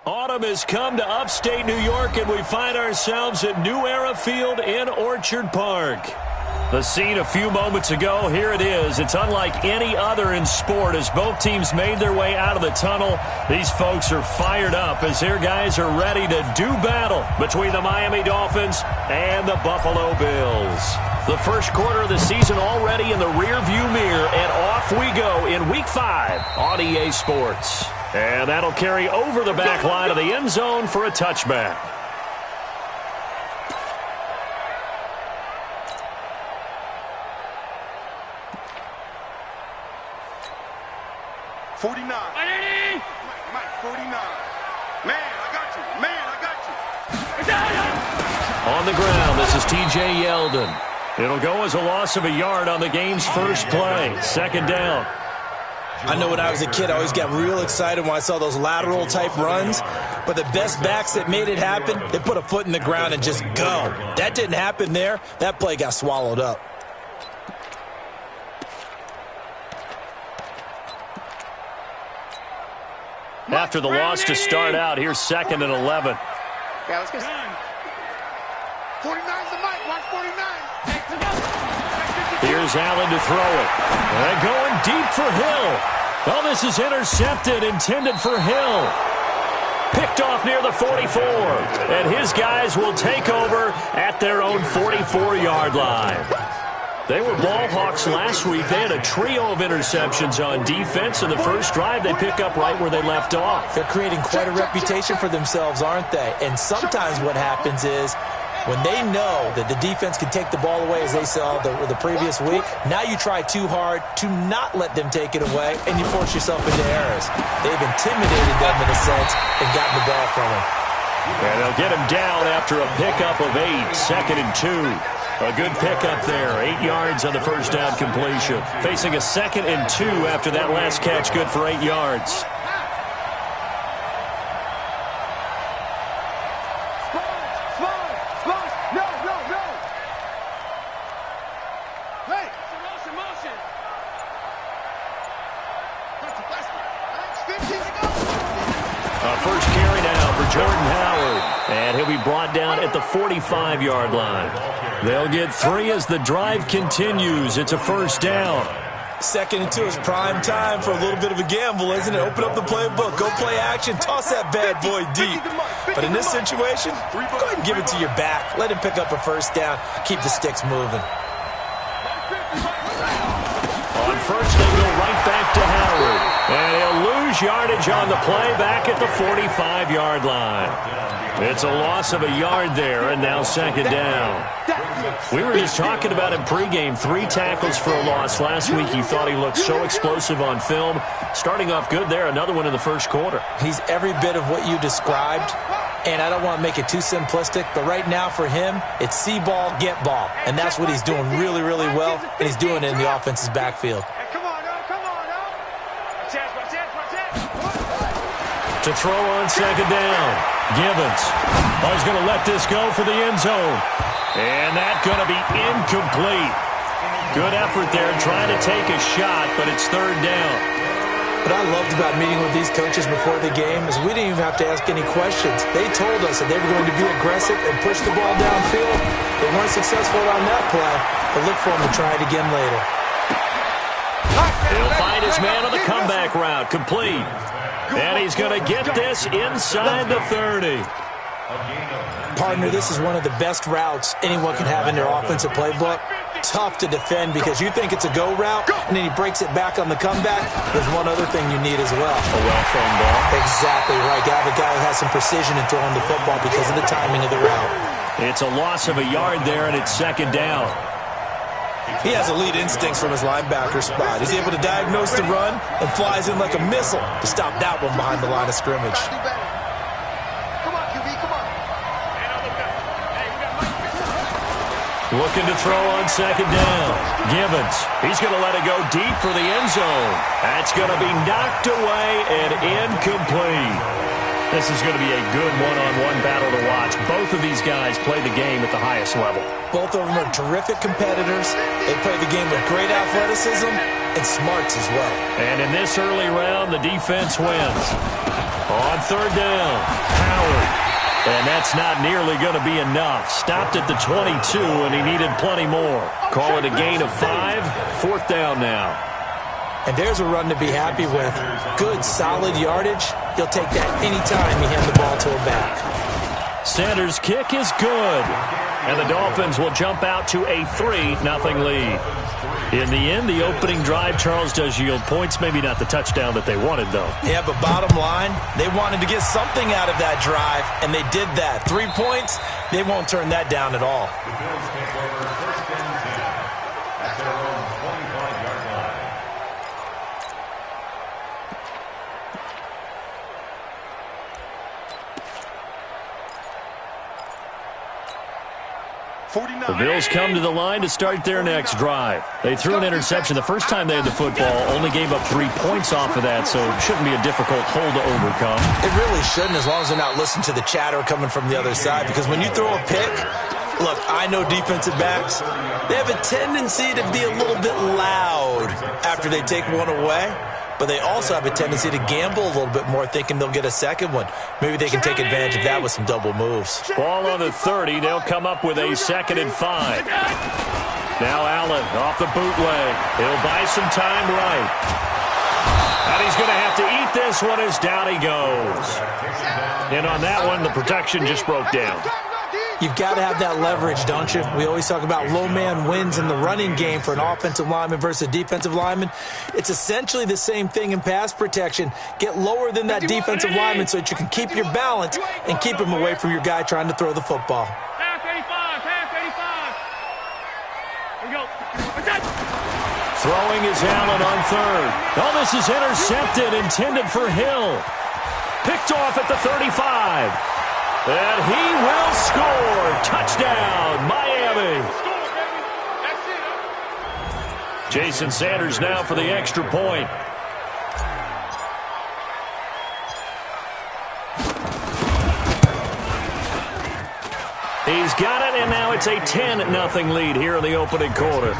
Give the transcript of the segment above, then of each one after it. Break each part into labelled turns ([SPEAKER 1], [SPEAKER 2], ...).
[SPEAKER 1] Autumn has come to upstate New York, and we find ourselves at New Era Field in Orchard Park. The scene a few moments ago, here it is. It's unlike any other in sport as both teams made their way out of the tunnel. These folks are fired up as their guys are ready to do battle between the Miami Dolphins and the Buffalo Bills. The first quarter of the season already in the rearview mirror, and off we go in Week 5 on EA Sports. And that'll carry over the back line of the end zone for a touchback.
[SPEAKER 2] Mike, 49. Man, I got you.
[SPEAKER 1] On the ground, this is TJ Yeldon. It'll go as a loss of a yard on the game's first play. Second down.
[SPEAKER 3] I know when I was a kid, I always got real excited when I saw those lateral-type runs. But the best backs that made it happen, they put a foot in the ground and just go. That didn't happen there. That play got swallowed up.
[SPEAKER 1] After the loss to start out, here's 2nd and 11.
[SPEAKER 2] Yeah, let's go. 49's the mic. Watch 49.
[SPEAKER 1] Here's Allen to throw it. And going deep for Hill. Well, this is intercepted, intended for Hill. Picked off near the 44. And his guys will take over at their own 44-yard line. They were ball hawks last week. They had a trio of interceptions on defense. In the first drive, they pick up right where they left off.
[SPEAKER 3] They're creating quite a reputation for themselves, aren't they? And sometimes what happens is when they know that the defense can take the ball away, as they saw the previous week, now you try too hard to not let them take it away, and you force yourself into errors. They've intimidated them in a sense and gotten the ball from them.
[SPEAKER 1] And they'll get him down after a pickup of 8, 2nd and 2. A good pickup there, 8 yards on the first down completion. Facing a 2nd and 2 after that last catch, good for 8 yards. First carry now for Jordan Howard. And he'll be brought down at the 45-yard line. They'll get 3 as the drive continues. It's a first down.
[SPEAKER 3] 2nd and 2 is prime time for a little bit of a gamble, isn't it? Open up the playbook, go play action, toss that bad boy deep. But in this situation, go ahead and give it to your back. Let him pick up a first down. Keep the sticks moving.
[SPEAKER 1] On first, they go right back to Howard. And he'll lose yardage on the play back at the 45-yard line. It's a loss of a yard there, and now 2nd down. We were just talking about him pregame. 3 tackles for a loss. Last week he thought he looked so explosive on film. Starting off good there, another one in the first quarter.
[SPEAKER 3] He's every bit of what you described, and I don't want to make it too simplistic, but right now for him, it's see ball, get ball. And that's what he's doing really, really well, and he's doing it in the offense's backfield.
[SPEAKER 1] To throw on 2nd down. Gibbons. He's going to let this go for the end zone. And that's going to be incomplete. Good effort there trying to take a shot, but it's 3rd down.
[SPEAKER 3] What I loved about meeting with these coaches before the game is we didn't even have to ask any questions. They told us that they were going to be aggressive and push the ball downfield. They weren't successful on that play, but look for them to try it again later.
[SPEAKER 1] He'll find his man on the comeback route. Complete. And he's going to get this inside the 30.
[SPEAKER 3] Partner, this is one of the best routes anyone can have in their offensive playbook. Tough to defend because you think it's a go route, and then he breaks it back on the comeback. There's one other thing you need as well.
[SPEAKER 1] A well-thrown ball.
[SPEAKER 3] Exactly right. You have a guy who has some precision in throwing the football because of the timing of the route.
[SPEAKER 1] It's a loss of a yard there, and it's 2nd down.
[SPEAKER 3] He has elite instincts from his linebacker spot. He's able to diagnose the run and flies in like a missile to stop that one behind the line of scrimmage.
[SPEAKER 2] Come on, QB, come on.
[SPEAKER 1] Looking to throw on 2nd down. Gibbons. He's going to let it go deep for the end zone. That's going to be knocked away and incomplete. This is going to be a good one-on-one battle to watch. Both of these guys play the game at the highest level.
[SPEAKER 3] Both of them are terrific competitors. They play the game with great athleticism and smarts as well.
[SPEAKER 1] And in this early round, the defense wins. On third down, Howard. And that's not nearly going to be enough. Stopped at the 22, and he needed plenty more. Call it a gain of 5. Fourth down now.
[SPEAKER 3] And there's a run to be happy with. Good, solid yardage. He'll take that anytime you hand the ball to him back.
[SPEAKER 1] Sanders' kick is good. And the Dolphins will jump out to a 3-0 lead. In the end, the opening drive, Charles, does yield points. Maybe not the touchdown that they wanted, though.
[SPEAKER 3] Yeah, but bottom line, they wanted to get something out of that drive, and they did that. 3 points, they won't turn that down at all.
[SPEAKER 1] The Bills come to the line to start their next drive. They threw an interception the first time they had the football, only gave up 3 points off of that, so it shouldn't be a difficult hole to overcome.
[SPEAKER 3] It really shouldn't, as long as they're not listening to the chatter coming from the other side, because when you throw a pick, look, I know defensive backs, they have a tendency to be a little bit loud after they take one away. But they also have a tendency to gamble a little bit more, thinking they'll get a second one. Maybe they can take advantage of that with some double moves.
[SPEAKER 1] Ball on the 30. They'll come up with a 2nd and 5. Now Allen off the bootleg. He'll buy some time right. And he's going to have to eat this one as down he goes. And on that one, the protection just broke down.
[SPEAKER 3] You've got to have that leverage, don't you? We always talk about low man wins in the running game for an offensive lineman versus a defensive lineman. It's essentially the same thing in pass protection. Get lower than that defensive lineman so that you can keep your balance and keep him away from your guy trying to throw the football.
[SPEAKER 4] Pass 85, pass 85. Here we go.
[SPEAKER 1] Throwing is Allen on third. Oh, this is intercepted, intended for Hill. Picked off at the 35. And he will score. Touchdown, Miami. Jason Sanders now for the extra point. He's got it, and now it's a 10-0 lead here in the opening quarter.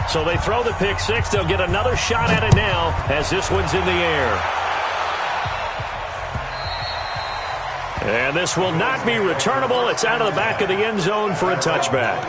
[SPEAKER 1] So they throw the pick six. They'll get another shot at it now as this one's in the air. And this will not be returnable. It's out of the back of the end zone for a touchback.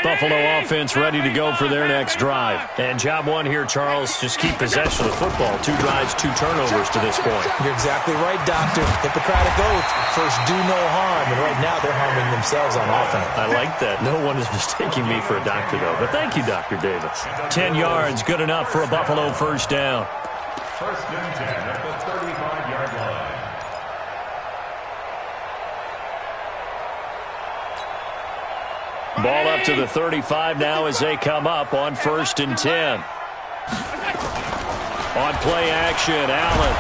[SPEAKER 1] Buffalo offense ready to go for their next drive. And job one here, Charles, just keep possession of the football. 2 drives, 2 turnovers to this point.
[SPEAKER 3] You're exactly right, Doctor. Hippocratic oath. First, do no harm. And right now, they're harming themselves on offense.
[SPEAKER 1] I like that. No one is mistaking me for a doctor, though. But thank you, Dr. Davis. 10 yards, good enough for a Buffalo first down.
[SPEAKER 5] First and 10 at the 35-yard line.
[SPEAKER 1] Ball up to the 35 now as they come up on 1st and 10. On play action, Allen.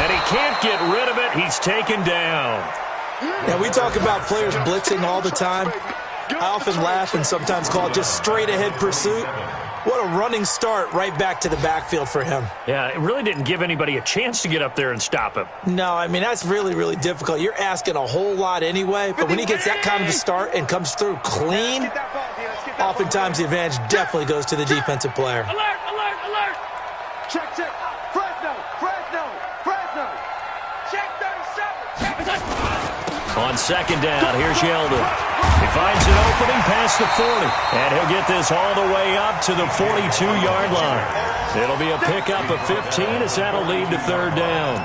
[SPEAKER 1] And he can't get rid of it. He's taken down.
[SPEAKER 3] Now, we talk about players blitzing all the time. I often laugh and sometimes call it just straight-ahead pursuit. What a running start right back to the backfield for him.
[SPEAKER 1] Yeah, it really didn't give anybody a chance to get up there and stop him.
[SPEAKER 3] No, I mean, that's really, really difficult. You're asking a whole lot anyway, but when he gets that kind of a start and comes through clean, oftentimes the advantage definitely goes to the defensive player.
[SPEAKER 4] Alert, alert, alert.
[SPEAKER 2] Check, check. Fresno, Fresno, Fresno. Check 37. Check.
[SPEAKER 1] On 2nd down, here's Yeldon. He finds an opening past the 40, and he'll get this all the way up to the 42-yard line. It'll be a pickup of 15 as that'll lead to 3rd down.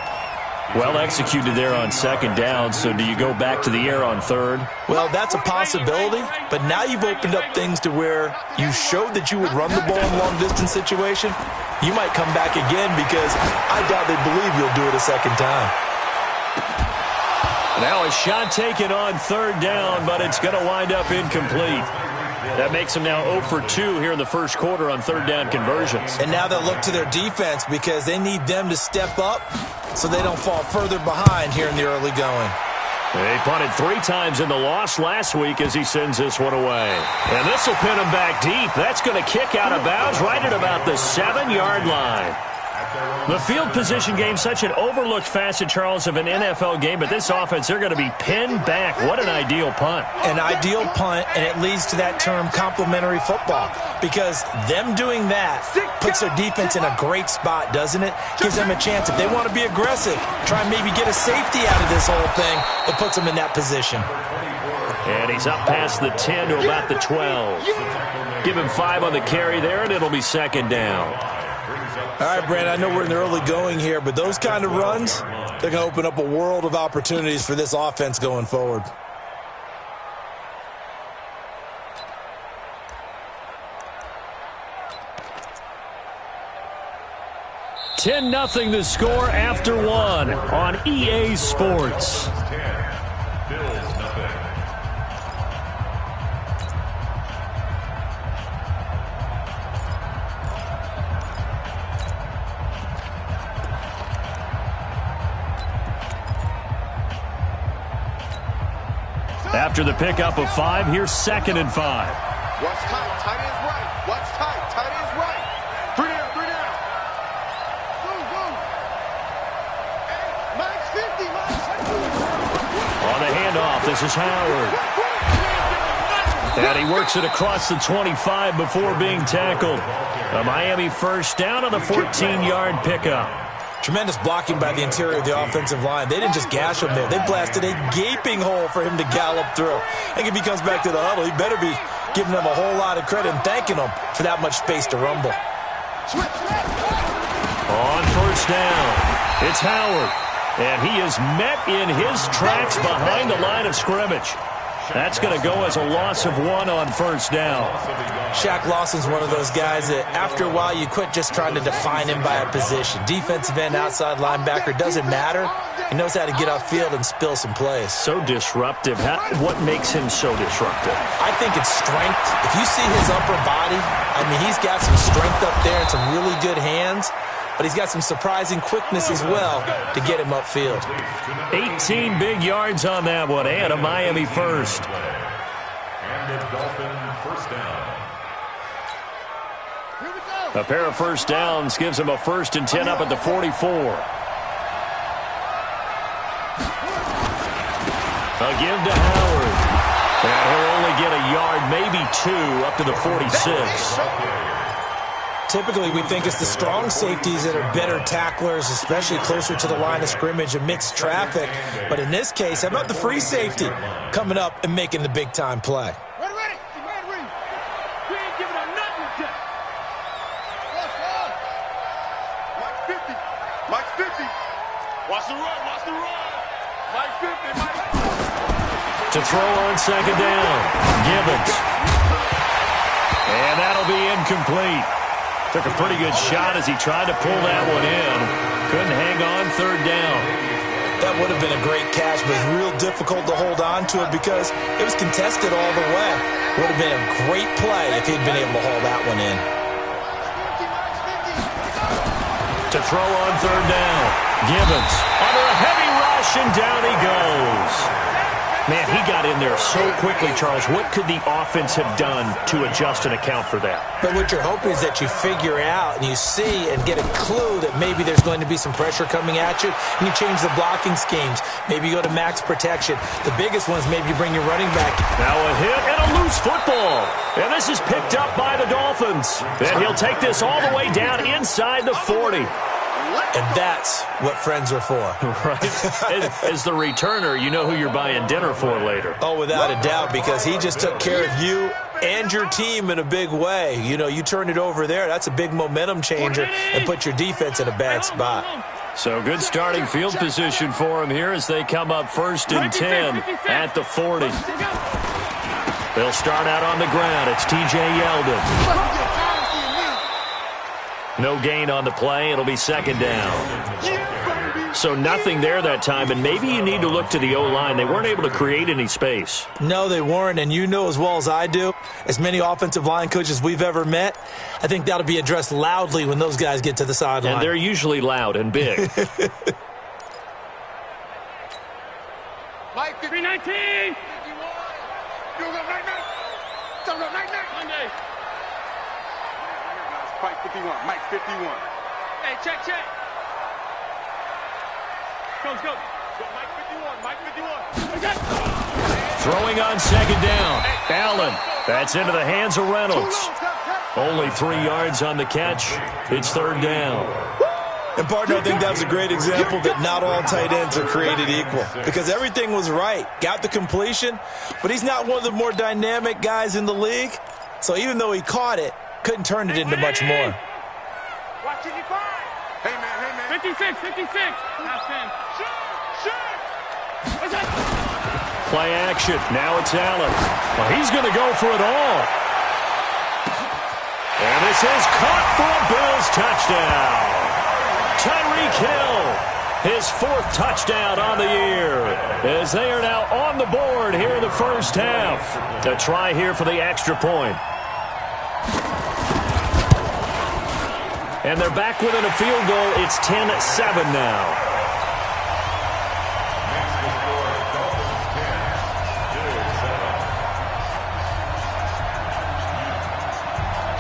[SPEAKER 1] Well executed there on 2nd down, so do you go back to the air on 3rd?
[SPEAKER 3] Well, that's a possibility, but now you've opened up things to where you showed that you would run the ball in a long-distance situation. You might come back again because I doubt they believe you'll do it a second time.
[SPEAKER 1] Now a shot taken on 3rd down, but it's going to wind up incomplete. That makes them now 0 for 2 here in the first quarter on 3rd down conversions.
[SPEAKER 3] And now they'll look to their defense because they need them to step up so they don't fall further behind here in the early going.
[SPEAKER 1] They punted 3 times in the loss last week as he sends this one away. And this will pin him back deep. That's going to kick out of bounds right at about the 7-yard line. The field position game, such an overlooked facet, Charles, of an NFL game, but this offense, they're going to be pinned back. What an ideal punt.
[SPEAKER 3] An ideal punt, and it leads to that term complementary football, because them doing that puts their defense in a great spot, doesn't it? Gives them a chance. If they want to be aggressive, try and maybe get a safety out of this whole thing, it puts them in that position.
[SPEAKER 1] And he's up past the 10 to about the 12. Give him 5 on the carry there, and it'll be second down.
[SPEAKER 3] All right, Brandon, I know we're in the early going here, but those kind of runs, they're going to open up a world of opportunities for this offense going forward.
[SPEAKER 1] $10-0 the score after 1 on EA Sports. After the pickup of 5, here's 2nd and 5.
[SPEAKER 2] Watch tight. Tight ends right. Watch tight. Tight ends right. 3 down. 3 down. Go. Hey, Mike's 50. Mike's 50.
[SPEAKER 1] On the handoff, this is Howard. And he works it across the 25 before being tackled. A Miami first down on the 14-yard pickup.
[SPEAKER 3] Tremendous blocking by the interior of the offensive line. They didn't just gash him there. They blasted a gaping hole for him to gallop through. I think if he comes back to the huddle, he better be giving them a whole lot of credit and thanking them for that much space to rumble.
[SPEAKER 1] On first down, it's Howard. And he is met in his tracks behind the line of scrimmage. That's going to go as a loss of 1 on first down.
[SPEAKER 3] Shaq Lawson's one of those guys that after a while you quit just trying to define him by a position. Defensive end, outside linebacker, doesn't matter. He knows how to get upfield and spill some plays.
[SPEAKER 1] So disruptive. What makes him so disruptive?
[SPEAKER 3] I think it's strength. If you see his upper body, I mean, he's got some strength up there and some really good hands. But he's got some surprising quickness as well to get him upfield.
[SPEAKER 1] 18 big yards on that one, and a Miami first.
[SPEAKER 5] And a Dolphin first down.
[SPEAKER 1] A pair of first downs gives him a 1st and 10 up at the 44. A give to Howard. And he'll only get a yard, maybe 2, up to the 46.
[SPEAKER 3] Typically, we think it's the strong safeties that are better tacklers, especially closer to the line of scrimmage amidst traffic. But in this case, how about the free safety coming up and making the big-time play?
[SPEAKER 2] Ready. We ain't giving up nothing yet. Mike 50. Watch the run. Mike 50.
[SPEAKER 1] To throw on second down, Gibbons. And that'll be incomplete. Took a pretty good shot as he tried to pull that one in. Couldn't hang on third down.
[SPEAKER 3] That would have been a great catch, but it's real difficult to hold on to it because it was contested all the way. Would have been a great play if he'd been able to haul that one in.
[SPEAKER 1] To throw on third down, Gibbons under a heavy rush, and down he goes. Man, he got in there so quickly, Charles. What could the offense have done to adjust and account for that?
[SPEAKER 3] But what you're hoping is that you figure out and you see and get a clue that maybe there's going to be some pressure coming at you, and you change the blocking schemes. Maybe you go to max protection. The biggest one is maybe you bring your running back.
[SPEAKER 1] Now a hit and a loose football. And this is picked up by the Dolphins. And he'll take this all the way down inside the 40.
[SPEAKER 3] And that's what friends are for.
[SPEAKER 1] Right. As the returner, you know who you're buying dinner for later.
[SPEAKER 3] Oh, without a doubt, because he just took care of you and your team in a big way. You know, you turn it over there, that's a big momentum changer and put your defense in a bad spot.
[SPEAKER 1] So good starting field position for him here as they come up 1st and 10 at the 40. They'll start out on the ground. It's T.J. Yeldon. No gain on the play. It'll be second down. So nothing there that time, and maybe you need to look to the O-line. They weren't able to create any space.
[SPEAKER 3] No, they weren't, and you know as well as I do, as many offensive line coaches we've ever met, I think that'll be addressed loudly when those guys get to the sideline.
[SPEAKER 1] And they're usually loud and big.
[SPEAKER 2] Mike
[SPEAKER 4] 319.
[SPEAKER 2] Monday. Mike 51.
[SPEAKER 4] Hey, check. Coach. Go, Mike 51, Mike 51.
[SPEAKER 1] Throwing on second down. Allen. That's into the hands of Reynolds. Only 3 yards on the catch. It's third down.
[SPEAKER 3] And, partner, I think that was a great example that not all tight ends are created equal because everything was right. Got the completion, but he's not one of the more dynamic guys in the league. So even though he caught it, couldn't turn it into much more.
[SPEAKER 4] Watch it, you find. Hey, man. 56. Half 10.
[SPEAKER 1] Play action. Now it's Allen. Well, he's going to go for it all. And this is caught for a Bills touchdown. Tyreek Hill, his 4th touchdown on the year, as they are now on the board here in the first half. A try here for the extra point. And they're back within a field goal. It's 10-7 now.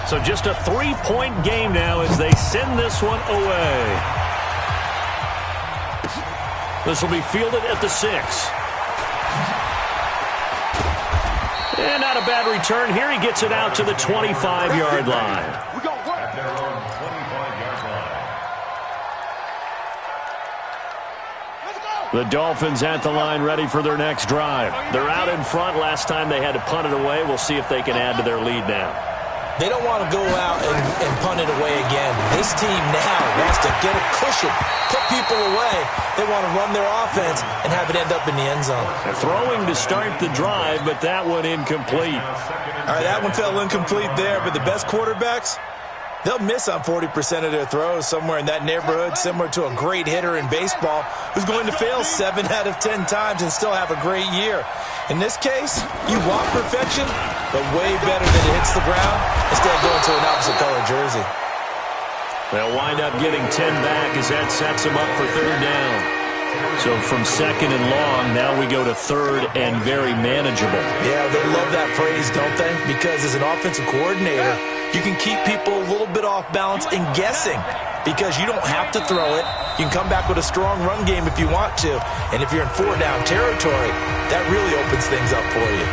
[SPEAKER 1] So just a 3-point game now as they send this one away. This will be fielded at the 6. And not a bad return here. He gets it out to the 25-yard line.
[SPEAKER 5] At their own 25-yard line.
[SPEAKER 1] The Dolphins at the line ready for their next drive. They're out in front. Last time they had to punt it away. We'll see if they can add to their lead now.
[SPEAKER 3] They don't want to go out and punt it away again. This team now wants to get a cushion, put people away. They want to run their offense and have it end up in the end zone.
[SPEAKER 1] They're throwing to start the drive, but that one incomplete.
[SPEAKER 3] All right, that one fell incomplete there, but the best quarterbacks, they'll miss on 40% of their throws, somewhere in that neighborhood, similar to a great hitter in baseball who's going to fail 7 out of 10 times and still have a great year. In this case, you want perfection, but way better than it hits the ground instead of going to an opposite color jersey.
[SPEAKER 1] They'll wind up getting 10 back as that sets them up for third down. So from second and long, now we go to third and very manageable.
[SPEAKER 3] Yeah, they love that phrase, don't they? Because as an offensive coordinator, you can keep people a little bit off balance and guessing because you don't have to throw it. You can come back with a strong run game if you want to. And if you're in 4-down territory, that really opens things up for you.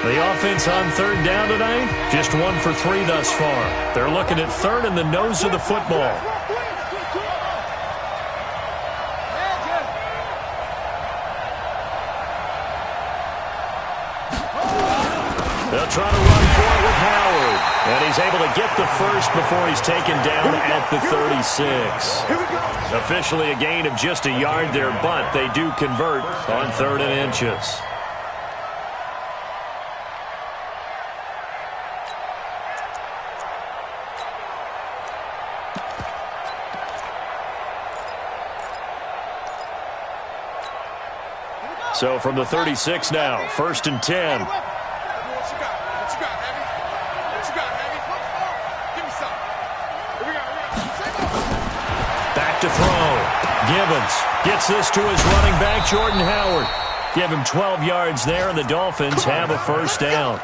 [SPEAKER 1] The offense on third down tonight, just 1 for 3 thus far. They're looking at third in the nose of the football. They'll try to run for it with Howard. And he's able to get the first before he's taken down at the 36. Officially a gain of just a yard there, but they do convert on 3rd and inches. So from the 36 now, 1st and 10. Back to throw. Gibbons gets this to his running back, Jordan Howard. Give him 12 yards there, and the Dolphins have a first down.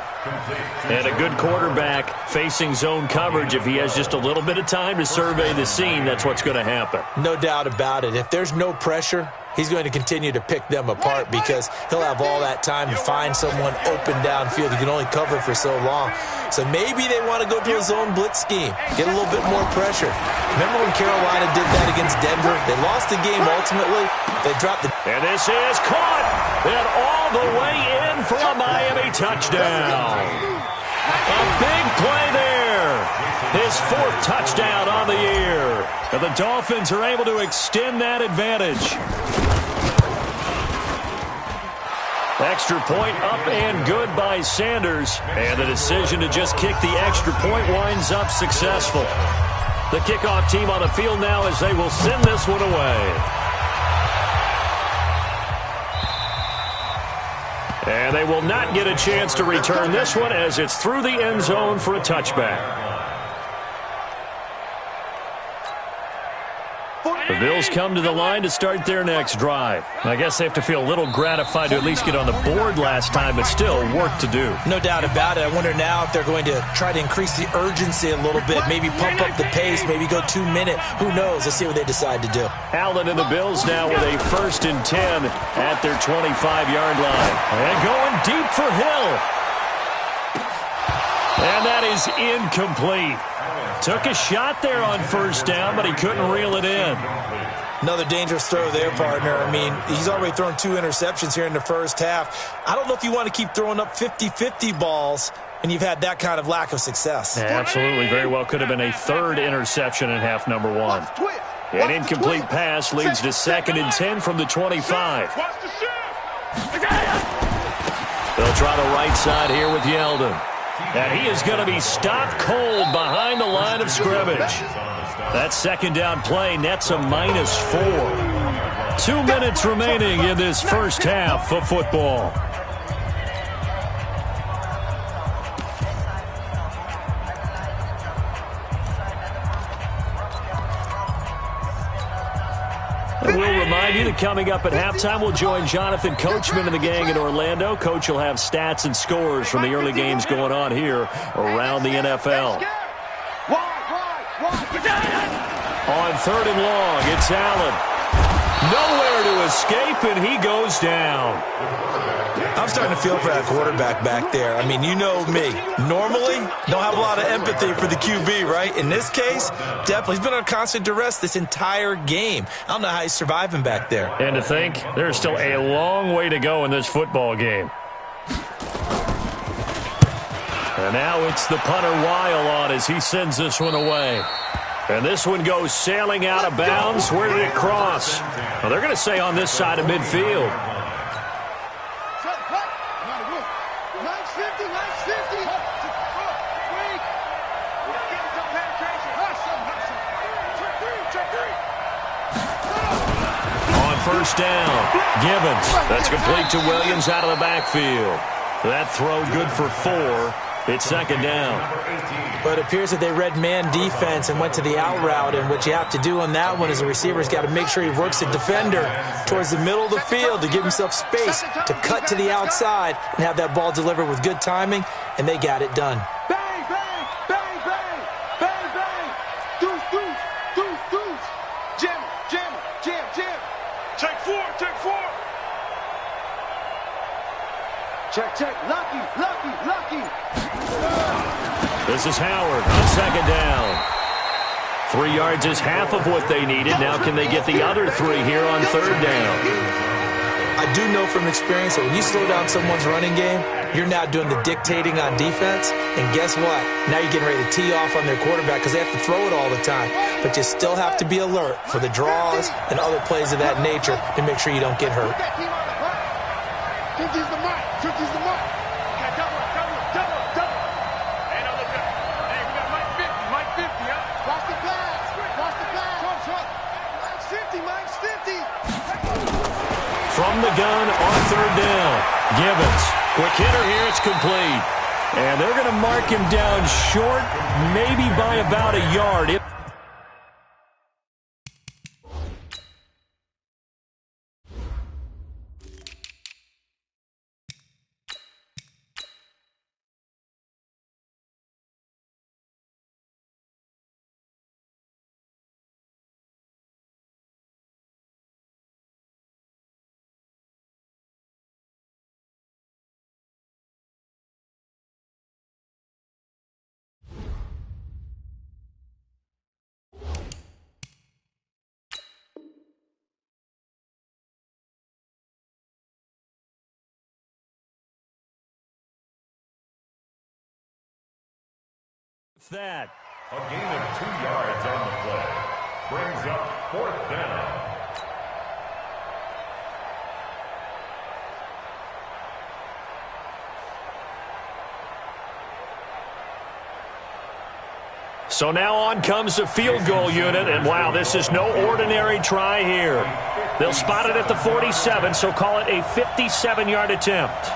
[SPEAKER 1] And a good quarterback facing zone coverage. If he has just a little bit of time to survey the scene, that's what's going to happen.
[SPEAKER 3] No doubt about it. If there's no pressure, he's going to continue to pick them apart because he'll have all that time to find someone open downfield. He can only cover for so long. So maybe they want to go to a zone blitz scheme, get a little bit more pressure. Remember when Carolina did that against Denver? They lost the game ultimately. They dropped the...
[SPEAKER 1] And this is caught and all the way in for a Miami touchdown. A big play there. His 4th touchdown on the year. And the Dolphins are able to extend that advantage. Extra point up and good by Sanders. And the decision to just kick the extra point winds up successful. The kickoff team on the field now as they will send this one away. And they will not get a chance to return this one as it's through the end zone for a touchback. The Bills come to the line to start their next drive. I guess they have to feel a little gratified to at least get on the board last time, but still work to do.
[SPEAKER 3] No doubt about it. I wonder now if they're going to try to increase the urgency a little bit, maybe pump up the pace, maybe go 2 minute. Who knows? Let's see what they decide to do.
[SPEAKER 1] Allen and the Bills now with a 1st and 10 at their 25-yard line. And going deep for Hill. And that is incomplete. Took a shot there on 1st down, but he couldn't reel it in.
[SPEAKER 3] Another dangerous throw there, partner. I mean, he's already thrown 2 interceptions here in the first half. I don't know if you want to keep throwing up 50-50 balls when you've had that kind of lack of success.
[SPEAKER 1] Yeah, absolutely. Very well could have been a 3rd interception in half number 1. An incomplete pass leads to 2nd and 10 from the 25. They'll try the right side here with Yeldon. And he is going to be stopped cold behind the line of scrimmage. That 2nd down play nets a -4. 2 minutes remaining in this first half of football. And we'll remind you that coming up at halftime, we'll join Jonathan Coachman and the gang in Orlando. Coach will have stats and scores from the early games going on here around the NFL. On 3rd and long, it's Allen. Nowhere to escape, and he goes down.
[SPEAKER 3] I'm starting to feel for that quarterback back there. I mean, you know me. Normally, don't have a lot of empathy for the QB, right? In this case, definitely. He's been on constant duress this entire game. I don't know how he's surviving back there.
[SPEAKER 1] And to think, there's still a long way to go in this football game. And now it's the punter Weil on as he sends this one away. And this one goes sailing out of bounds. Where did it cross? Well, they're going to say on this side of midfield. On 1st down, Gibbons. That's complete to Williams out of the backfield. That throw good for 4. It's 2nd down.
[SPEAKER 3] But it appears that they read man defense and went to the out route, and what you have to do on that one is the receiver's got to make sure he works the defender towards the middle of the field to give himself space to cut to the outside and have that ball delivered with good timing, and they got it done.
[SPEAKER 2] Bang, bang, bang, bang, bang, bang. Deuce, deuce, deuce, deuce. Jam, jam, jam, jam.
[SPEAKER 4] Take 4, take 4.
[SPEAKER 2] Check, check. Lucky, lucky, lucky.
[SPEAKER 1] This is Howard on 2nd down. 3 yards is half of what they needed. Now can they get the other 3 here on 3rd down?
[SPEAKER 3] I do know from experience that when you slow down someone's running game, you're now doing the dictating on defense. And guess what? Now you're getting ready to tee off on their quarterback because they have to throw it all the time. But you still have to be alert for the draws and other plays of that nature to make sure you don't get hurt.
[SPEAKER 2] 50's the mark. 50's the mark.
[SPEAKER 4] Okay, double, double, double, double. Hey, no, look up. Hey, we got Mike 50, Mike 50, huh?
[SPEAKER 2] Cross the pass. Cross the pass. Trump. Mike's 50, Mike's 50.
[SPEAKER 1] From the gun on 3rd down. Gibbons. Quick hitter here. It's complete. And they're going to mark him down short, maybe by about a yard. That.
[SPEAKER 5] A gain of 2 yards on the play. Brings up 4th down.
[SPEAKER 1] So now on comes the field goal unit, and wow, this is no ordinary try here. They'll spot it at the 47, so call it a 57-yard attempt.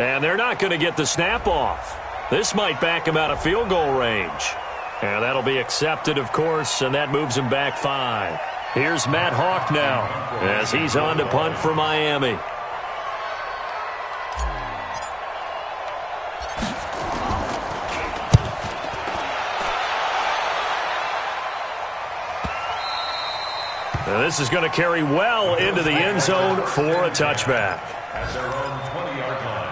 [SPEAKER 1] And they're not going to get the snap off. This might back him out of field goal range. And that'll be accepted, of course, and that moves him back 5. Here's Matt Hawk now as he's on to punt for Miami. Now this is going to carry well into the end zone for a touchback.
[SPEAKER 5] At their own 20-yard line.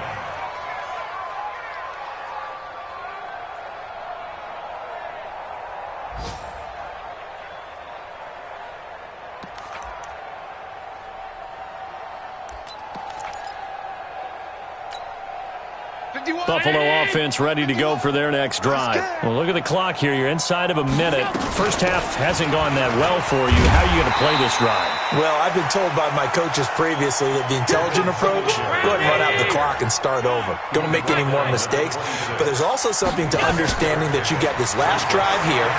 [SPEAKER 1] Buffalo offense ready to go for their next drive. Well, look at the clock here. You're inside of a minute. First half hasn't gone that well for you. How are you going to play this drive?
[SPEAKER 3] Well, I've been told by my coaches previously that the intelligent approach, go ahead and run out the clock and start over. Don't make any more mistakes. But there's also something to understanding that you get this last drive here.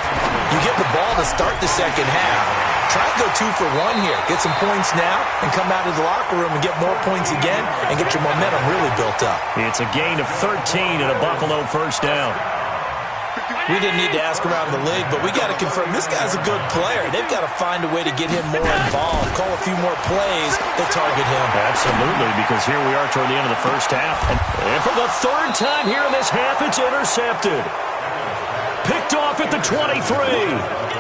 [SPEAKER 3] You get the ball to start the second half. Try to go 2 for 1 here. Get some points now and come out of the locker room and get more points again and get your momentum really built up.
[SPEAKER 1] It's a gain of 13 and a Buffalo first down.
[SPEAKER 3] We didn't need to ask around the league, but we got to confirm this guy's a good player. They've got to find a way to get him more involved, call a few more plays that target him.
[SPEAKER 1] Absolutely, because here we are toward the end of the first half. And for the third time here in this half, it's intercepted. Picked off at the 23.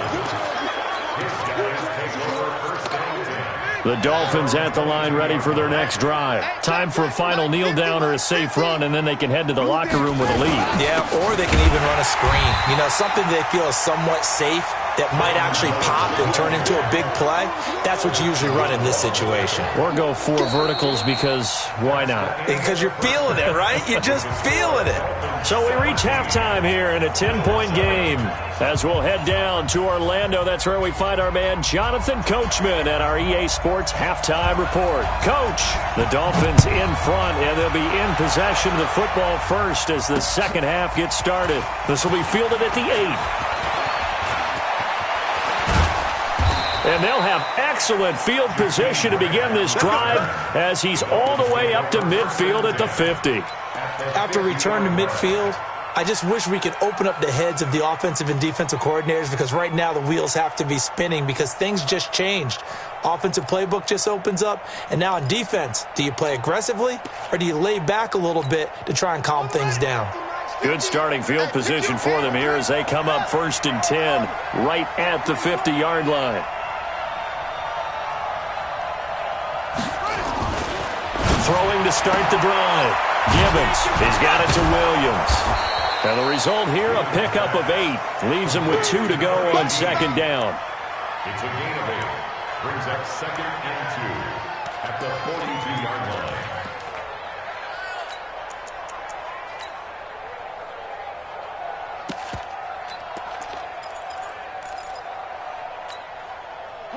[SPEAKER 1] The Dolphins at the line ready for their next drive. Time for a final kneel down or a safe run, and then they can head to the locker room with a lead.
[SPEAKER 3] Yeah, or they can even run a screen. You know, something they feel is somewhat safe that might actually pop and turn into a big play. That's what you usually run in this situation.
[SPEAKER 1] Or go 4 verticals because why not?
[SPEAKER 3] Because you're feeling it, right? You're just feeling it.
[SPEAKER 1] So we reach halftime here in a 10-point game. As we'll head down to Orlando, that's where we find our man Jonathan Coachman at our EA Sports Halftime Report. Coach, the Dolphins in front, and they'll be in possession of the football first as the second half gets started. This will be fielded at the 8. And they'll have excellent field position to begin this drive as he's all the way up to midfield at the 50.
[SPEAKER 3] After return to midfield, I just wish we could open up the heads of the offensive and defensive coordinators, because right now the wheels have to be spinning because things just changed. Offensive playbook just opens up, and now on defense, do you play aggressively or do you lay back a little bit to try and calm things down?
[SPEAKER 1] Good starting field position for them here as they come up 1st and 10 right at the 50-yard line. Throwing to start the drive. Gibbons, he's got it to Williams. And the result here, a pickup of 8. Leaves him with 2 to go on second down.
[SPEAKER 5] It's a gain of 8. Brings up 2nd and 2 at the 42-yard line.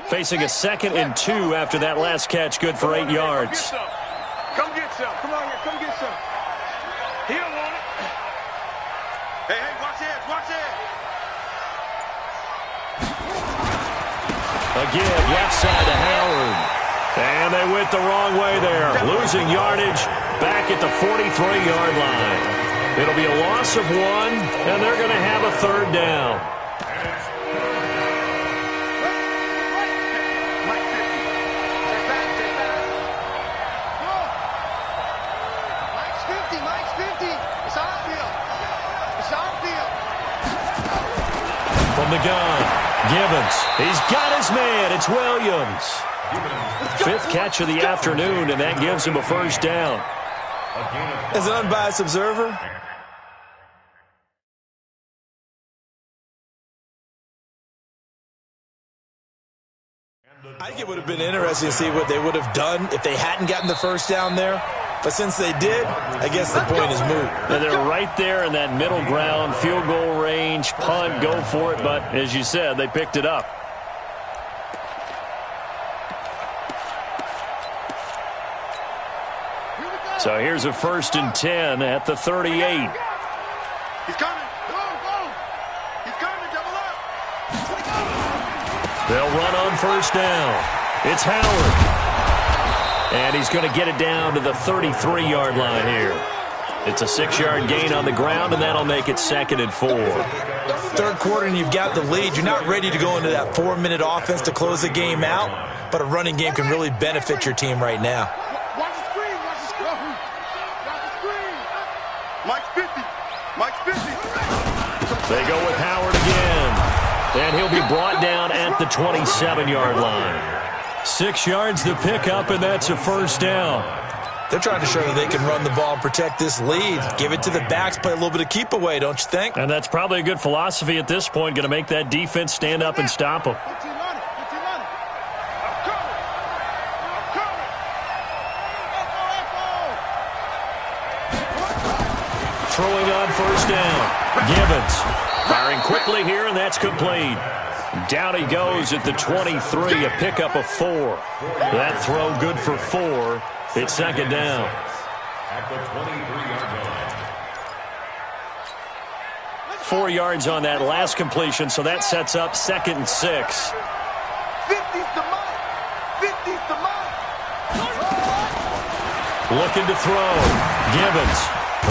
[SPEAKER 1] Facing a 2nd and 2 after that last catch, good for 8 yards.
[SPEAKER 4] Come get some. Come on here. Come get some. He don't want it. Hey, watch it. Watch it.
[SPEAKER 1] Again, left side to Howard. And they went the wrong way there. Losing yardage back at the 43-yard line. It'll be a loss of 1, and they're going to have a 3rd down. From the gun, Gibbons. He's got his man. It's Williams. 5th catch of the afternoon, and that gives him a 1st down.
[SPEAKER 3] As an unbiased observer, I think it would have been interesting to see what they would have done if they hadn't gotten the 1st down there. But since they did, I guess the point is moot.
[SPEAKER 1] And they're right there in that middle ground, field goal range, punt, go for it. But as you said, they picked it up. So here's a 1st and 10 at the 38.
[SPEAKER 4] He's coming. Go, go. He's coming. Double up.
[SPEAKER 1] They'll run on 1st down. It's Howard. And he's going to get it down to the 33-yard line here. It's a 6-yard gain on the ground, and that'll make it 2nd and 4.
[SPEAKER 3] Third quarter, and you've got the lead. You're not ready to go into that 4-minute offense to close the game out, but a running game can really benefit your team right now.
[SPEAKER 2] Watch the screen. Watch the screen. Watch the screen. Mike's 50. Mike's 50.
[SPEAKER 1] They go with Howard again, and he'll be brought down at the 27-yard line. 6 yards to pick up, and that's a first down.
[SPEAKER 3] They're trying to show that they can run the ball and protect this lead. Give it to the backs, play a little bit of keep away, don't you think?
[SPEAKER 1] And that's probably a good philosophy at this point, going to make that defense stand up and stop them. Throwing on first down. Gibbons firing quickly here, and that's complete. Down he goes at the 23, a pickup of 4. That throw good for 4. It's 2nd down.
[SPEAKER 5] At the 23-yard line.
[SPEAKER 1] 4 yards on that last completion, so that sets up 2nd and 6.
[SPEAKER 2] 50's the mark. 50's the mark.
[SPEAKER 1] Looking to throw. Gibbons.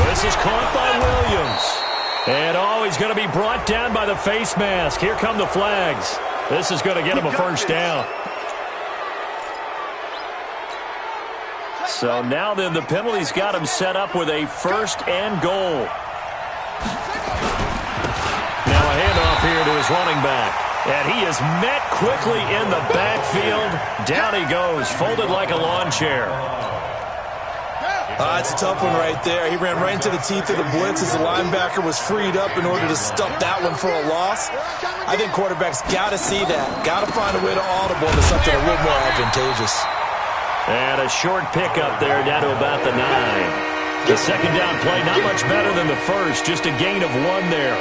[SPEAKER 1] This is caught by Williams. And he's going to be brought down by the face mask. Here come the flags. This is going to get him a first down. So now then, the penalty's got him set up with a 1st and goal. Now a handoff here to his running back. And he is met quickly in the backfield. Down he goes, folded like a lawn chair.
[SPEAKER 3] It's a tough one right there. He ran right into the teeth of the blitz as the linebacker was freed up in order to stop that one for a loss. I think quarterbacks got to see that. Got to find a way to audible into something a little more advantageous.
[SPEAKER 1] And a short pickup there down to about the 9. The 2nd down play, not much better than the first, just a gain of 1 there.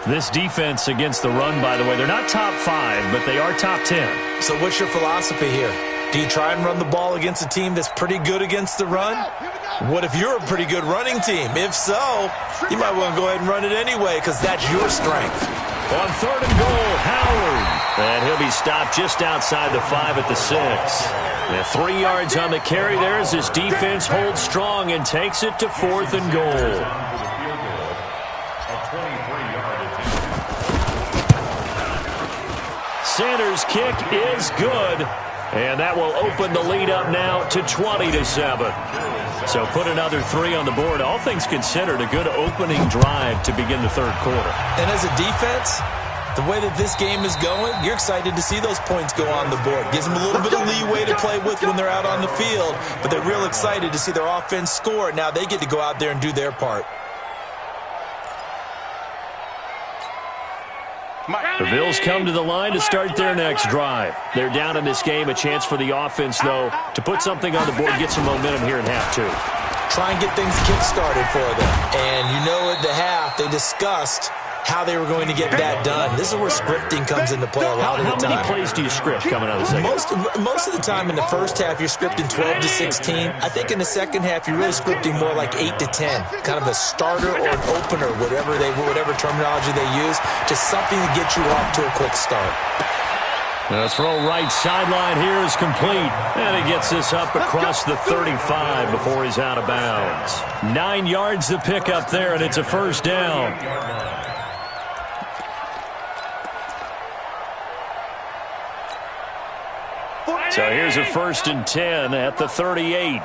[SPEAKER 1] This defense against the run, by the way, they're not top 5, but they are top 10.
[SPEAKER 3] So what's your philosophy here? Do you try and run the ball against a team that's pretty good against the run? What if you're a pretty good running team? If so, you might want to go ahead and run it anyway because that's your strength.
[SPEAKER 1] On 3rd and goal, Howard. And he'll be stopped just outside the 5 at the 6. And 3 yards on the carry there as his defense holds strong and takes it to 4th and goal. Sanders' kick is good. And that will open the lead up now to 20-7. So put another 3 on the board. All things considered, a good opening drive to begin the 3rd quarter.
[SPEAKER 3] And as a defense, the way that this game is going, you're excited to see those points go on the board. Gives them a little bit of leeway to play with when they're out on the field, but they're real excited to see their offense score. Now they get to go out there and do their part.
[SPEAKER 1] The Bills come to the line to start their next drive. They're down in this game. A chance for the offense, though, to put something on the board, get some momentum here in half 2.
[SPEAKER 3] Try and get things kick-started for them. And you know at the half, they discussed how they were going to get that done. This is where scripting comes into play a lot of the time.
[SPEAKER 1] How many plays do you script coming out of the second?
[SPEAKER 3] Most of the time in the first half, you're scripting 12 to 16. I think in the second half, you're really scripting more like 8 to 10. Kind of a starter or an opener, whatever terminology they use. Just something to get you off to a quick start.
[SPEAKER 1] The throw right sideline here is complete. And he gets this up across the 35 before he's out of bounds. 9 yards to pick up there, and it's a first down. So here's a 1st and 10 at the 38.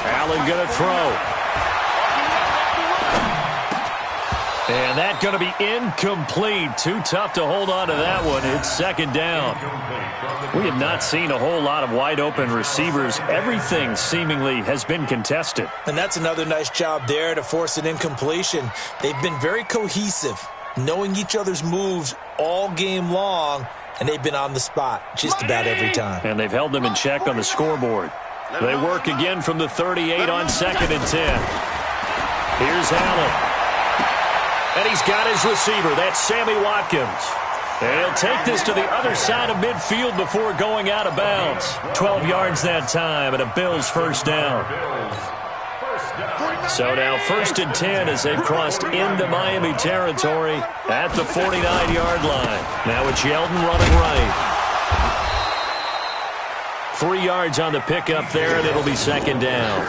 [SPEAKER 1] Allen going to throw. And that going to be incomplete. Too tough to hold on to that one. It's 2nd down. We have not seen a whole lot of wide open receivers. Everything seemingly has been contested.
[SPEAKER 3] And that's another nice job there to force an incompletion. They've been very cohesive, knowing each other's moves all game long. And they've been on the spot just about every time.
[SPEAKER 1] And they've held them in check on the scoreboard. They work again from the 38 on 2nd and 10. Here's Allen. And he's got his receiver. That's Sammy Watkins. And he'll take this to the other side of midfield before going out of bounds. 12 yards that time and a Bills first down. So now 1st and 10 as they've crossed into Miami territory at the 49-yard line. Now it's Yeldon running right. 3 yards on the pickup there, and it'll be second down.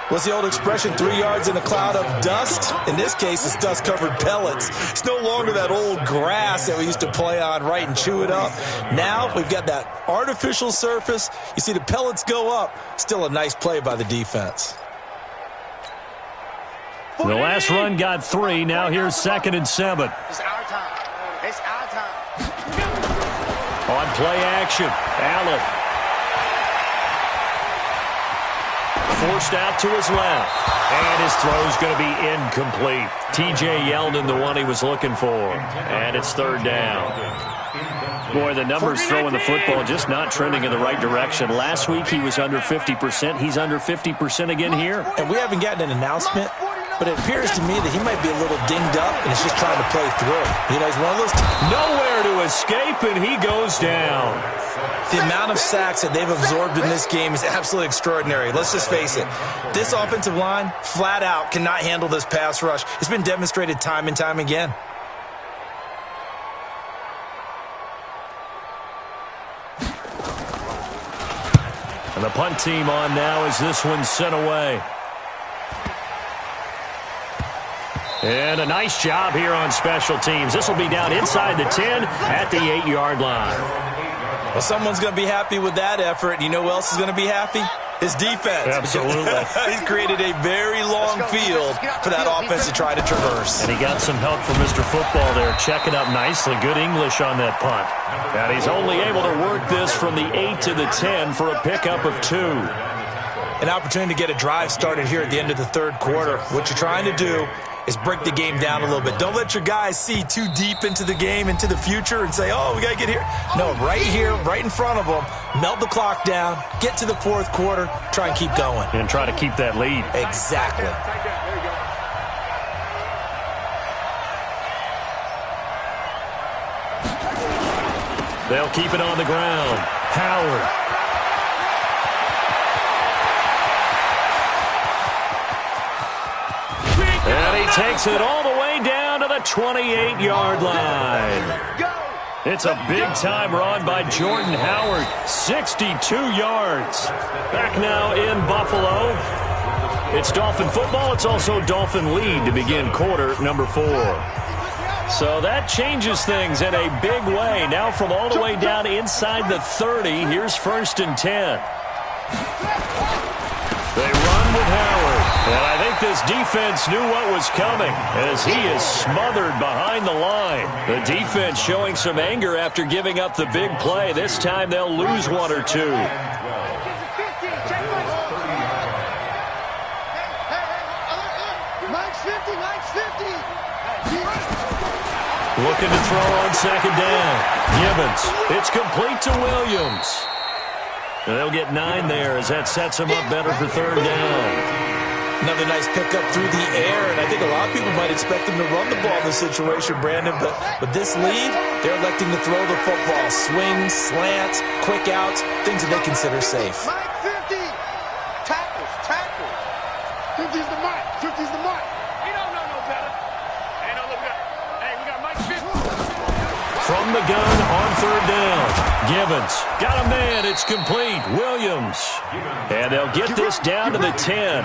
[SPEAKER 3] What's the old expression, 3 yards in a cloud of dust? In this case, it's dust-covered pellets. It's no longer that old grass that we used to play on, right, and chew it up. Now we've got that artificial surface. You see the pellets go up. Still a nice play by the defense.
[SPEAKER 1] The last run got 3. Now here's 2nd and 7.
[SPEAKER 2] It's our time. It's our time.
[SPEAKER 1] On play action, Allen. Forced out to his left. And his throw's going to be incomplete. T.J. Yeldon, the one he was looking for. And it's 3rd down. Boy, the numbers throwing the football just not trending in the right direction. Last week he was under 50%. He's under 50% again here.
[SPEAKER 3] And we haven't gotten an announcement, but it appears to me that he might be a little dinged up and is just trying to play through. You know, he's one of those...
[SPEAKER 1] Nowhere to escape, and he goes down.
[SPEAKER 3] The amount of sacks that they've absorbed in this game is absolutely extraordinary. Let's just face it. This offensive line, flat out, cannot handle this pass rush. It's been demonstrated time and time again.
[SPEAKER 1] And the punt team on now as this one's sent away. And a nice job here on special teams. This will be down inside the 10 at the 8-yard line.
[SPEAKER 3] Well, someone's going to be happy with that effort. You know who else is going to be happy? His defense.
[SPEAKER 1] Absolutely.
[SPEAKER 3] He's created a very long field for that offense to try to traverse.
[SPEAKER 1] And he got some help from Mr. Football there, checking up nicely. Good English on that punt. And he's only able to work this from the 8 to the 10 for a pickup of 2.
[SPEAKER 3] An opportunity to get a drive started here at the end of the 3rd quarter. What you're trying to do is break the game down a little bit. Don't let your guys see too deep into the game, into the future, and say, oh, we got to get here. No, right here, right in front of them, melt the clock down, get to the 4th quarter, try and keep going.
[SPEAKER 1] And try to keep that lead.
[SPEAKER 3] Exactly.
[SPEAKER 1] They'll keep it on the ground. Howard. And he takes it all the way down to the 28-yard line. It's a big-time run by Jordan Howard. 62 yards. Back now in Buffalo. It's Dolphin football. It's also Dolphin lead to begin quarter number 4. So that changes things in a big way. Now from all the way down inside the 30, here's 1st and 10. They run with Howard. And I think this defense knew what was coming as he is smothered behind the line. The defense showing some anger after giving up the big play. This time they'll lose 1 or 2. Looking to throw on 2nd down. Gibbons. It's complete to Williams. And they'll get 9 there as that sets him up better for 3rd down.
[SPEAKER 3] Another nice pickup through the air, and I think a lot of people might expect him to run the ball in this situation, Brandon, but with this lead, they're electing to throw the football. Swings, slants, quick outs, things that they consider safe.
[SPEAKER 2] Mike 50. Tackles. 50's the mark. 50's the mark.
[SPEAKER 4] He don't know no better. Hey, no, look, we got Mike 50.
[SPEAKER 1] From the gun on 3rd down. Gibbons got a man. It's complete. Williams. And they'll get this down to the 10.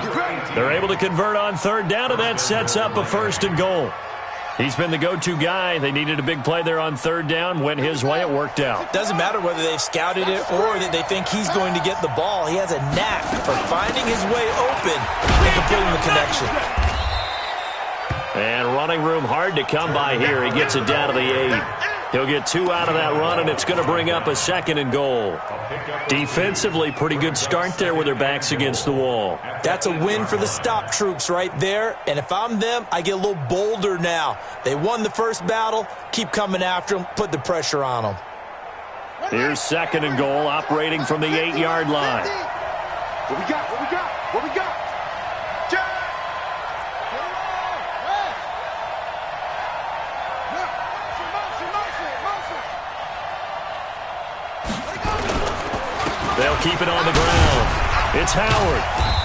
[SPEAKER 1] They're able to convert on 3rd down, and that sets up a 1st and goal. He's been the go-to guy. They needed a big play there on 3rd down. Went his way. It worked out.
[SPEAKER 3] Doesn't matter whether they've scouted it or that they think he's going to get the ball. He has a knack for finding his way open and completing the connection.
[SPEAKER 1] And running room hard to come by here. He gets it down to the 8. He'll get 2 out of that run, and it's going to bring up a 2nd and goal. Defensively, pretty good start there with their backs against the wall.
[SPEAKER 3] That's a win for the stop troops right there, and if I'm them, I get a little bolder now. They won the first battle. Keep coming after them. Put the pressure on them.
[SPEAKER 1] Here's 2nd and goal, operating from the 8-yard line.
[SPEAKER 2] What we got? What we got? What we got?
[SPEAKER 1] They'll keep it on the ground. It's Howard.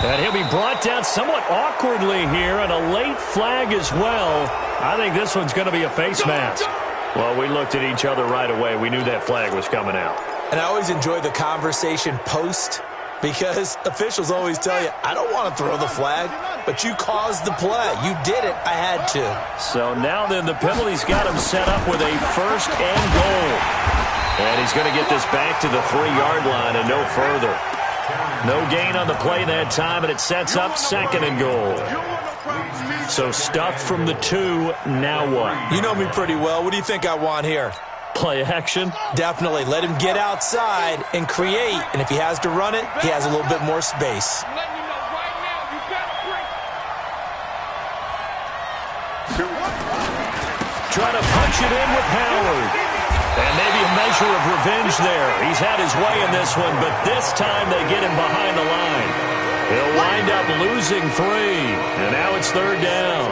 [SPEAKER 1] And he'll be brought down somewhat awkwardly here, and a late flag as well. I think this one's going to be a face mask. Well, we looked at each other right away. We knew that flag was coming out.
[SPEAKER 3] And I always enjoy the conversation post because officials always tell you, I don't want to throw the flag, but you caused the play. You did it. I had to.
[SPEAKER 1] So now then the penalty's got him set up with a 1st and goal. And he's going to get this back to the 3-yard line and no further. No gain on the play that time, and it sets up 2nd and goal. So stuffed from the 2, now what?
[SPEAKER 3] You know me pretty well. What do you think I want here?
[SPEAKER 1] Play action?
[SPEAKER 3] Definitely. Let him get outside and create. And if he has to run it, he has a little bit more space.
[SPEAKER 1] Trying to punch it in with Howard. And maybe a measure of revenge there. He's had his way in this one, but this time they get him behind the line. He'll wind up losing 3. And now it's 3rd down.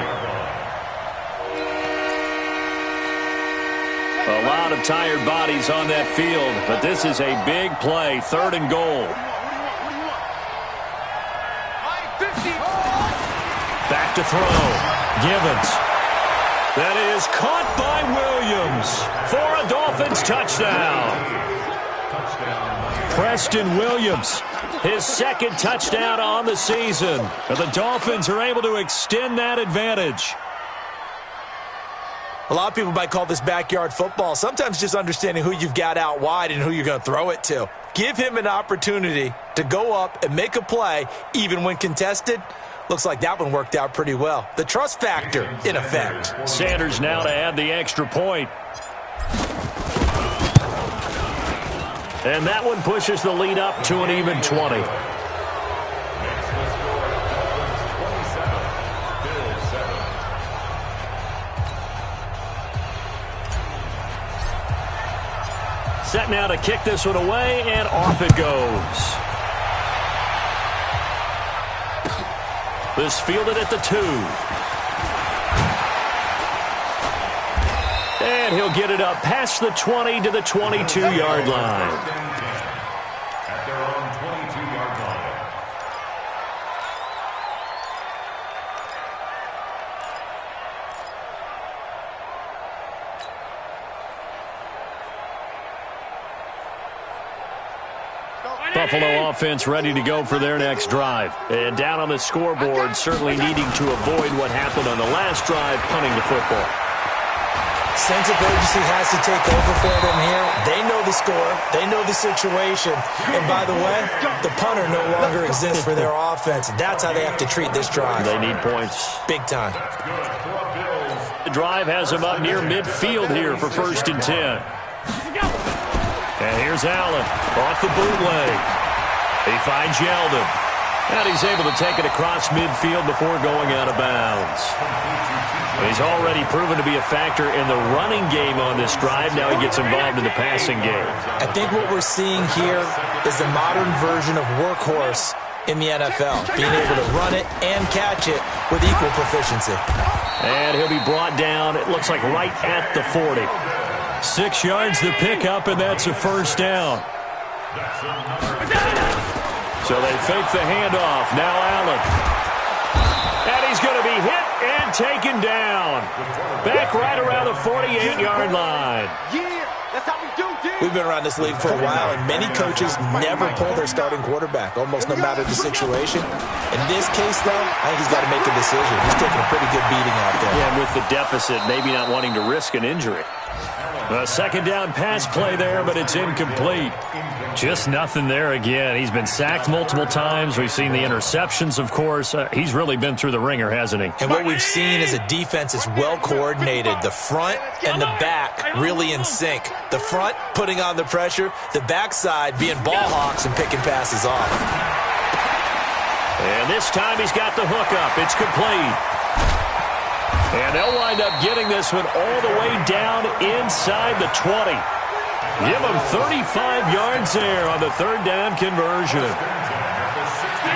[SPEAKER 1] A lot of tired bodies on that field, but this is a big play. 3rd and goal. Back to throw. Givens. That is caught by Williams for a Dolphins touchdown. Preston Williams, his 2nd touchdown on the season. And the Dolphins are able to extend that advantage.
[SPEAKER 3] A lot of people might call this backyard football. Sometimes just understanding who you've got out wide and who you're going to throw it to. Give him an opportunity to go up and make a play, even when contested. Looks like that one worked out pretty well. The trust factor, in effect.
[SPEAKER 1] Sanders now to add the extra point. And that one pushes the lead up to an even 20. Set now to kick this one away, and off it goes. This fielded at the 2. And he'll get it up past the 20 to the 22-yard line.
[SPEAKER 5] At their own 22-yard line.
[SPEAKER 1] Buffalo offense ready to go for their next drive. And down on the scoreboard, certainly needing to avoid what happened on the last drive, punting the football.
[SPEAKER 3] Sense of urgency has to take over for them here. They know the score. They know the situation. And by the way, the punter no longer exists for their offense. That's how they have to treat this drive.
[SPEAKER 1] They need points.
[SPEAKER 3] Big time.
[SPEAKER 1] The drive has them up near midfield here for 1st and 10. And here's Allen off the bootleg. He finds Yeldon. And he's able to take it across midfield before going out of bounds. He's already proven to be a factor in the running game on this drive. Now he gets involved in the passing game.
[SPEAKER 3] I think what we're seeing here is the modern version of workhorse in the NFL. Being able to run it and catch it with equal proficiency.
[SPEAKER 1] And he'll be brought down, it looks like right at the 40. 6 yards to pick up, and that's a 1st down. So they fake the handoff. Now Allen. And he's going to be hit and taken down. Back right around the 48-yard line.
[SPEAKER 2] Yeah, that's how we do, dude.
[SPEAKER 3] We've been around this league for a while, and many coaches never pull their starting quarterback, almost no matter the situation. In this case, though, I think he's got to make a decision. He's taking a pretty good beating out there.
[SPEAKER 1] Yeah, and with the deficit, maybe not wanting to risk an injury. A 2nd down pass play there, but it's incomplete. Just nothing there again. He's been sacked multiple times. We've seen the interceptions, of course. He's really been through the ringer, hasn't he?
[SPEAKER 3] And what we've seen is a defense that's well coordinated. The front and the back really in sync. The front putting on the pressure, the backside being ball hawks and picking passes off.
[SPEAKER 1] And this time he's got the hook up. It's complete. And they'll wind up getting this one all the way down inside the 20. Give them 35 yards there on the 3rd down conversion.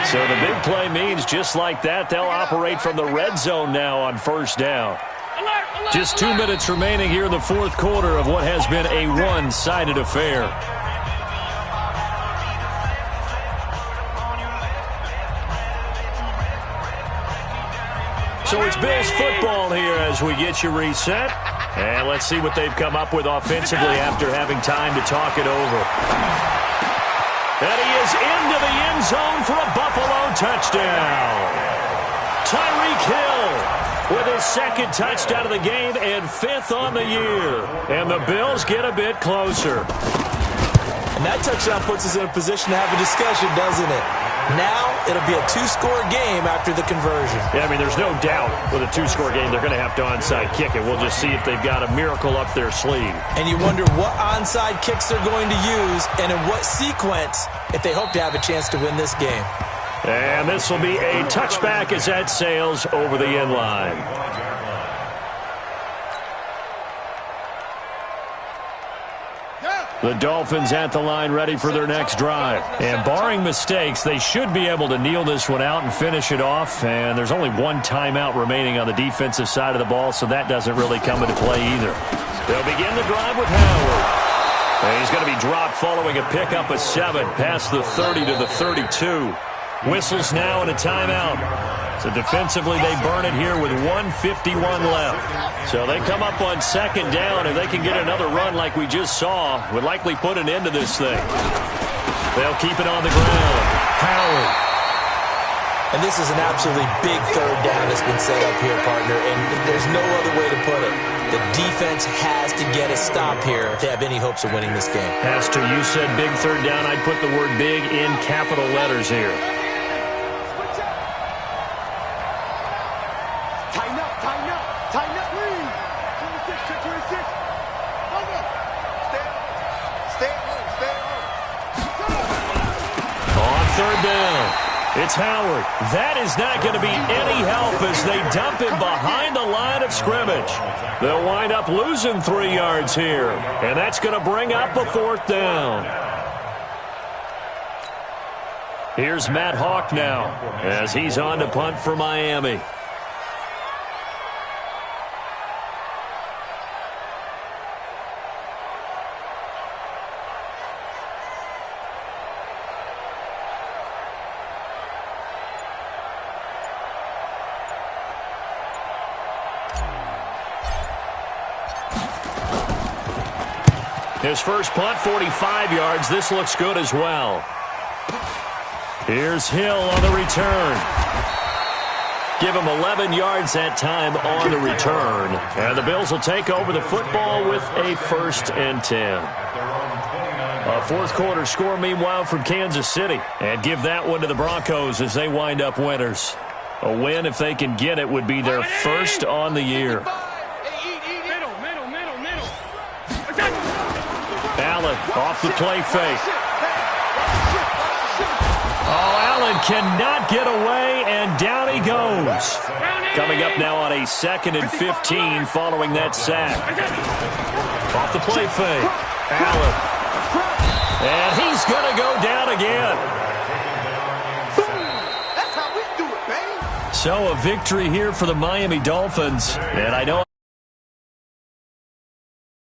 [SPEAKER 1] So the big play means just like that, they'll operate from the red zone now on 1st down. Just 2 minutes remaining here in the 4th quarter of what has been a one-sided affair. So it's Bills football here as we get you reset. And let's see what they've come up with offensively after having time to talk it over. And he is into the end zone for a Buffalo touchdown. Tyreek Hill with his second touchdown of the game and 5th on the year. And the Bills get a bit closer.
[SPEAKER 3] And that touchdown puts us in a position to have a discussion, doesn't it? Now it'll be a 2-score game after the conversion.
[SPEAKER 1] Yeah, I mean, there's no doubt with a 2-score game they're going to have to onside kick it. We'll just see if they've got a miracle up their sleeve.
[SPEAKER 3] And you wonder what onside kicks they're going to use and in what sequence if they hope to have a chance to win this game.
[SPEAKER 1] And this will be a touchback as that sails over the end line. The Dolphins at the line ready for their next drive. And barring mistakes, they should be able to kneel this one out and finish it off. And there's only one timeout remaining on the defensive side of the ball, so that doesn't really come into play either. They'll begin the drive with Howard. And he's going to be dropped following a pickup of 7 past the 30 to the 32. Whistles now and a timeout. So defensively, they burn it here with 1:51 left. So they come up on 2nd down, and they can get another run like we just saw. Would likely put an end to this thing. They'll keep it on the ground. Howard.
[SPEAKER 3] And this is an absolutely big 3rd down that's been set up here, partner, and there's no other way to put it. The defense has to get a stop here to have any hopes of winning this game.
[SPEAKER 1] Has to. You said big 3rd down. I'd put the word big in capital letters here. It's Howard. That is not going to be any help as they dump him behind the line of scrimmage. They'll wind up losing 3 yards here, and that's going to bring up a 4th down. Here's Matt Hawk now as he's on to punt for Miami. His first punt, 45 yards. This looks good as well. Here's Hill on the return. Give him 11 yards that time on the return. And the Bills will take over the football with a 1st and 10. A 4th quarter score, meanwhile, from Kansas City. And give that one to the Broncos as they wind up winners. A win, if they can get it, would be their 1st on the year. Allen off the play fake. Oh, Allen cannot get away, and down he goes. Coming up now on a 2nd and 15 following that sack. Off the play fake. Allen. And he's going to go down again.
[SPEAKER 2] That's how we do it, baby.
[SPEAKER 1] So a victory here for the Miami Dolphins. And I know